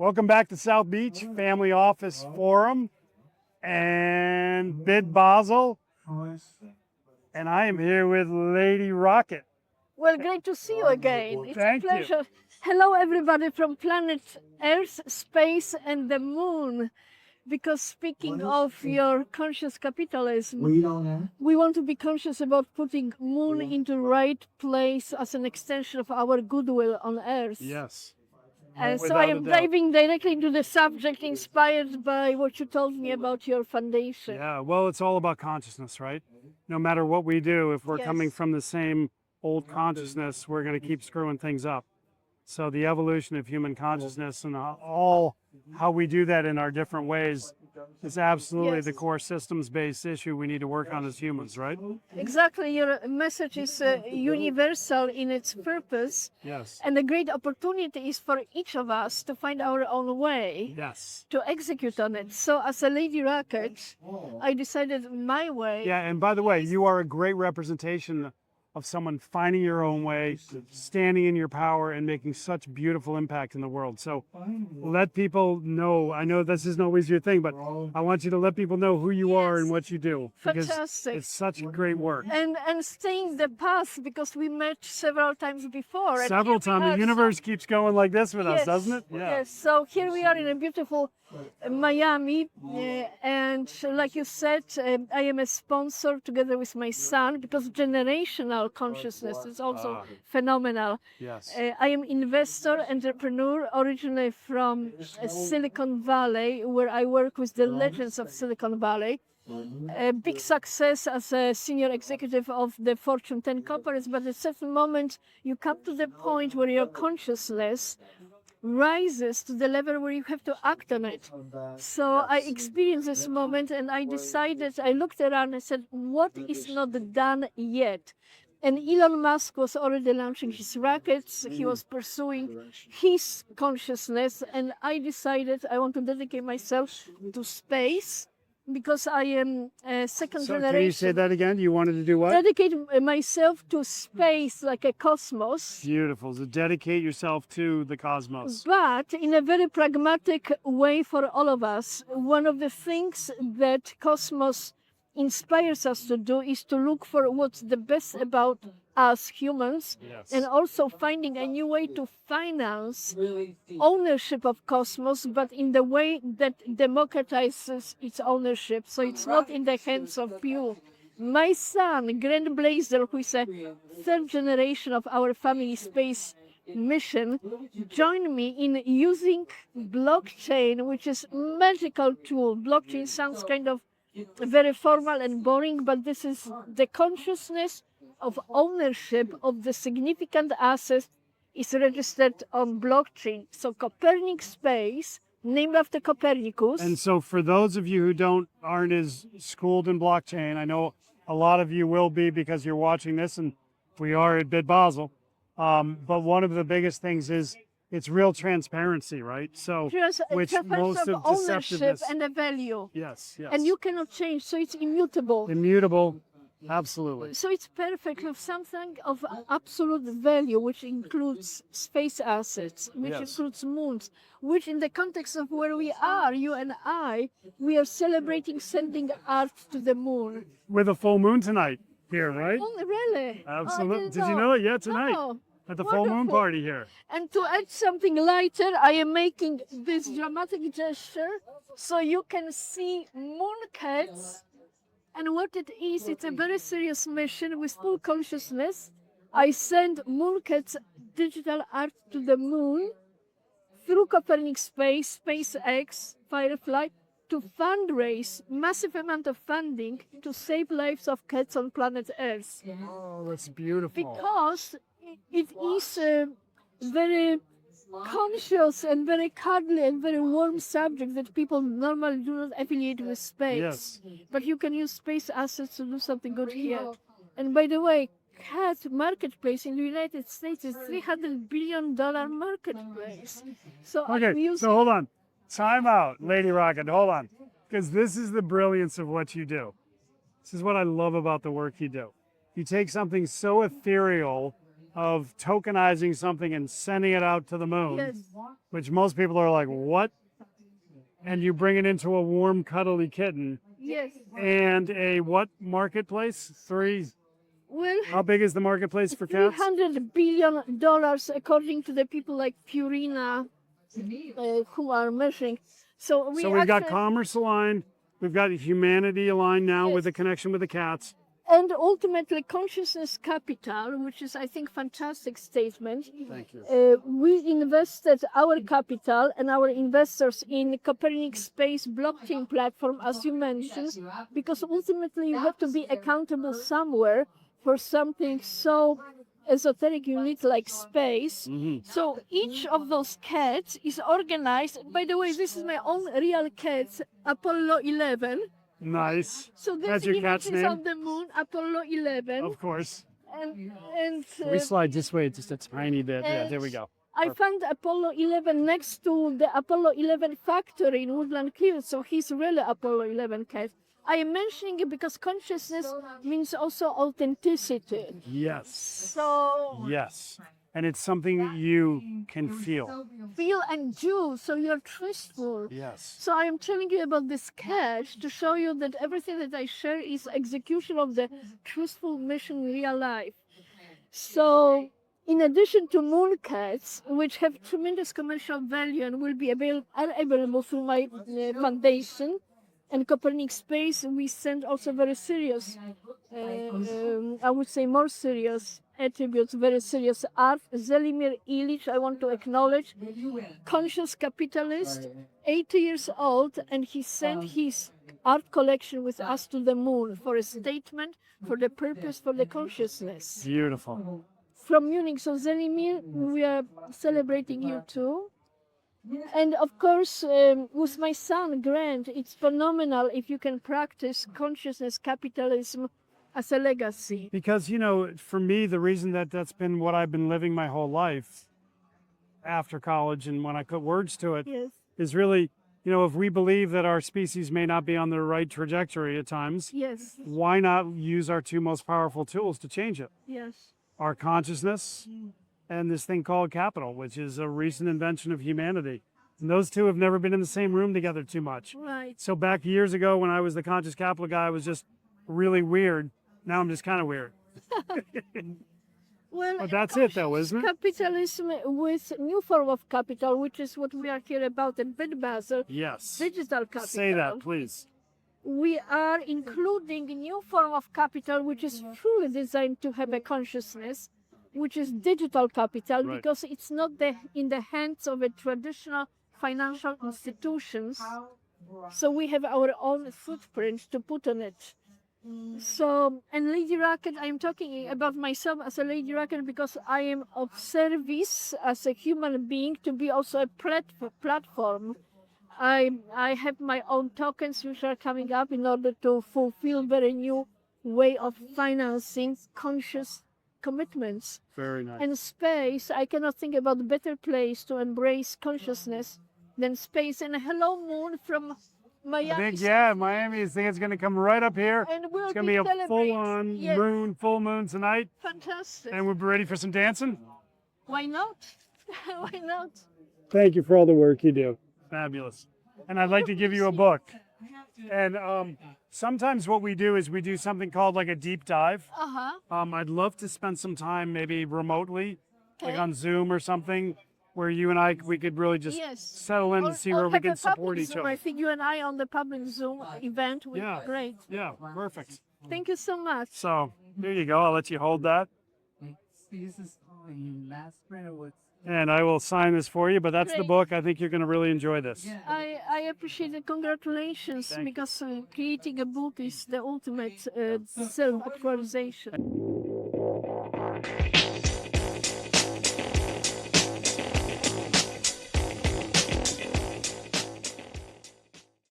Welcome back to South Beach Family Office Forum and BitBasel. And I am here with Lady Rocket. Well, great to see you again. It's Thank a pleasure. Hello, everybody from planet Earth, space, and the moon. Because speaking of your conscious capitalism, we want to be conscious about putting moon into right place as an extension of our goodwill on Earth. Yes. And so Without I a am doubt. diving directly into the subject, inspired by what you told me about your foundation. Yeah, well, it's all about consciousness, right? No matter what we do, if we're coming Yes. from the same old consciousness, we're going to keep screwing things up. So the evolution of human consciousness and all how we do that in our different ways is absolutely the Yes. core systems-based issue we need to work on as humans, right? Exactly, your message is universal in its purpose, Yes. and a great opportunity is for each of us to find our own way Yes. to execute on it. So, as a Lady Rocket, I decided my way. Yeah, and by the way, you are a great representation of someone finding your own way, standing in your power, and making such beautiful impact in the world. So let people know. I know this isn't always your thing, but I want you to let people know who you are and what you do. Because Fantastic. it's such great work. And staying the path, because we met several times before. And Several here we times. The are. universe keeps going like this with us, Yes, doesn't it? Yeah. Yes. So here we are in a beautiful Miami, and like you said, I am a sponsor together with my son, because generational consciousness is also phenomenal. Yes. I am investor, entrepreneur, originally from Silicon Valley, where I work with the legends of Silicon Valley. A big success as a senior executive of the Fortune 10 companies, but at a certain moment you come to the point where your consciousness rises to the level where you have to act on it. So I experienced this moment, and I decided, I looked around and said, what is not done yet? And Elon Musk was already launching his rockets. He was pursuing his consciousness, and I decided I want to dedicate myself to space, because I am a second So generation. can you say that again? You wanted to do what? Dedicate myself to space, like a cosmos. Beautiful. So dedicate yourself to the cosmos. But in a very pragmatic way for all of us. One of the things that Cosmos inspires us to do is to look for what's the best about us humans, Yes. and also finding a new way to finance ownership of Cosmos, but in the way that democratizes its ownership. So it's not in the hands of few. My son, Grand Blaisdell, who is a third generation of our family space mission, joined me in using blockchain, which is magical tool. Blockchain sounds kind of very formal and boring, but this is the consciousness of ownership of the significant assets is registered on blockchain. So Copernic Space, named after Copernicus. And so for those of you who aren't as schooled in blockchain, I know a lot of you will be because you're watching this, and we are at BitBasel. But one of the biggest things is it's real transparency, right? So which most of ownership deceptiveness. and a value. Yes, yes. And you cannot change, so it's immutable. Immutable, absolutely. So it's perfect of something of absolute value, which includes space assets, which includes moons, which in the context of where we are, you and I, we are celebrating sending art to the moon. With a full moon tonight here, right? Oh, really? Absolutely. Did you know it? Yeah, tonight. No. At the full moon Wonderful. party here. And to add something lighter, I am making this dramatic gesture so you can see mooncats. And what it is, it's a very serious mission with full consciousness. I send mooncats digital art to the moon through Copernic Space, SpaceX, Firefly, to fundraise massive amount of funding to save lives of cats on planet Earth. Oh, that's beautiful. Because it is a very conscious and very cuddly and very warm subject that people normally do not affiliate with space. Yes. But you can use space assets to do something good here. And by the way, cat marketplace in the United States is $300 billion marketplace. So Okay, so hold on. Time out, Lady Rocket, hold on. Because this is the brilliance of what you do. This is what I love about the work you do. You take something so ethereal of tokenizing something and sending it out to the moon, Yes. which most people are like, what? And you bring it into a warm, cuddly kitten. Yes. And a what marketplace? Well, How big is the marketplace for cats? $300 billion, according to the people like Purina, who are measuring. So We've got actually- commerce aligned. We've got humanity aligned now with Yes. the connection with the cats. and ultimately consciousness capital, which is, I think, fantastic statement. Thank you. We invested our capital and our investors in Copernic Space blockchain platform, as you mentioned, because ultimately you have to be accountable somewhere for something so esoteric unit like space. So each of those cats is organized. By the way, this is my own real cat, Apollo 11. Nice. So this That's your image cat's is name? on the moon, Apollo 11. Of course. And We slide this way just a tiny bit. Yeah, there we go. I found Apollo 11 next to the Apollo 11 factory in Woodland Hills, so he's really Apollo 11 cat. I am mentioning it because consciousness means also authenticity. Yes. So Yes. And it's something you can feel. feel and do, so you're truthful. Yes. So I am telling you about this cat to show you that everything that I share is execution of the truthful mission in real life. So in addition to moon cats, which have tremendous commercial value and will be available through my foundation and Copernic Space, we send also very serious, I would say more serious attributes, very serious art. Zelimir Illich, I want to acknowledge, conscious capitalist, 80 years old, and he sent his art collection with us to the moon for a statement, for the purpose, for the consciousness. Beautiful. From Munich, so Zelimir, we are celebrating you too. And of course, with my son, Grant, it's phenomenal if you can practice consciousness capitalism as a legacy. Because, you know, for me, the reason that that's been what I've been living my whole life after college and when I put words to it Yes, is really, you know, if we believe that our species may not be on the right trajectory at times, yes, why not use our two most powerful tools to change it? yes. Our consciousness and this thing called capital, which is a recent invention of humanity. And those two have never been in the same room together too much. Right. So back years ago when I was the conscious capital guy, I was just really weird. Now I'm just kind of weird. Well, But that's it though, isn't it? capitalism with new form of capital, which is what we are here about in BitBasel, Yes. digital capital. Say that, please. We are including a new form of capital, which is truly designed to have a consciousness, which is digital capital, Right. because it's not in the hands of a traditional financial institutions. So we have our own footprint to put on it. So, and Lady Rocket, I'm talking about myself as a Lady Rocket because I am of service as a human being to be also a platform. I have my own tokens which are coming up in order to fulfill very new way of financing conscious commitments. Very nice. And space, I cannot think about a better place to embrace consciousness than space. And hello moon from I Miami. think, yeah, Miami, I think it's going to come right up here. And we'll It's going to be a celebrating. full-on Yes. moon, full moon tonight. Fantastic. And we'll be ready for some dancing. Why not? Why not? Thank you for all the work you do. Fabulous. And I'd like to give you a book. And sometimes what we do is we do something called like a deep dive. Uh-huh. I'd love to spend some time maybe remotely, like Okay. on Zoom or something, where you and I, we could really just Yes. settle in and see where we have can a support public each Zoom. other. I think you and I on the public Zoom event would Yeah. be great. Yeah, perfect. Thank you so much. So there you go. I'll let you hold that. And I will sign this for you, but that's the Great. book. I think you're going to really enjoy this. I appreciate it. Congratulations, Thank you. because creating a book is the ultimate self-actualization.